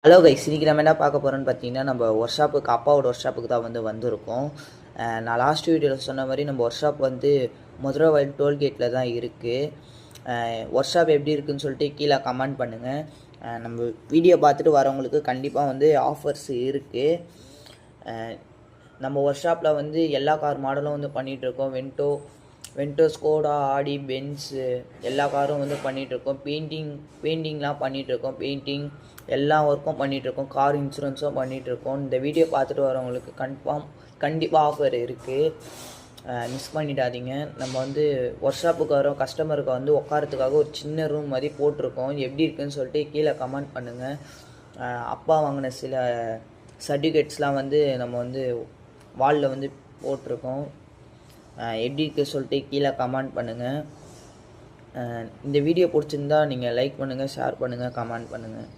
Hello guys, இன்றைக்கி நம்ம என்ன பார்க்க போகிறோன்னு பார்த்தீங்கன்னா, நம்ம ஒர்க் ஷாப்புக்கு அப்பாவோட ஒர்க் ஷாப்புக்கு தான் வந்திருக்கோம். நான் லாஸ்ட் வீடியோவில் சொன்ன மாதிரி நம்ம ஒர்க் ஷாப் மதுரை வயல் டோல்கேட்டில் தான் இருக்குது. ஒர்க் ஷாப் எப்படி இருக்குதுன்னு சொல்லிட்டு கீழே கமெண்ட் பண்ணுங்கள். நம்ம வீடியோ பார்த்துட்டு வரவங்களுக்கு கண்டிப்பாக ஆஃபர்ஸ் இருக்குது. நம்ம ஒர்க் ஷாப்பில் எல்லா கார் மாடலும் பண்ணிகிட்ருக்கோம். வென்டோ, ஸ்கோடா, ஆடி, பென்ஸு எல்லா காரும் பண்ணிகிட்ருக்கோம். பெயிண்டிங்லாம் பண்ணிகிட்ருக்கோம். பெயிண்டிங் எல்லா ஒர்க்கும் பண்ணிகிட்ருக்கோம். கார் இன்சூரன்ஸும் பண்ணிகிட்ருக்கோம். இந்த வீடியோ பார்த்துட்டு வரவங்களுக்கு கண்டிப்பாக ஆஃபர் இருக்குது. மிஸ் பண்ணிடாதீங்க. நம்ம ஒர்க் ஷாப்புக்கு வரோம் கஸ்டமருக்கு உட்காரத்துக்காக ஒரு சின்ன ரூம் மாதிரி போட்டிருக்கோம். எப்படி இருக்குதுன்னு சொல்லிட்டு கீழே கமெண்ட் பண்ணுங்கள். அப்பா வாங்கின சில சர்டிஃபிகேட்ஸ்லாம் நம்ம வாலில் போட்டிருக்கோம். எப்படி இருக்குது சொல்லிட்டு கீழே கமெண்ட் பண்ணுங்கள். இந்த வீடியோ பிடிச்சிருந்தா நீங்கள் லைக் பண்ணுங்கள், ஷேர் பண்ணுங்கள், கமெண்ட் பண்ணுங்கள்.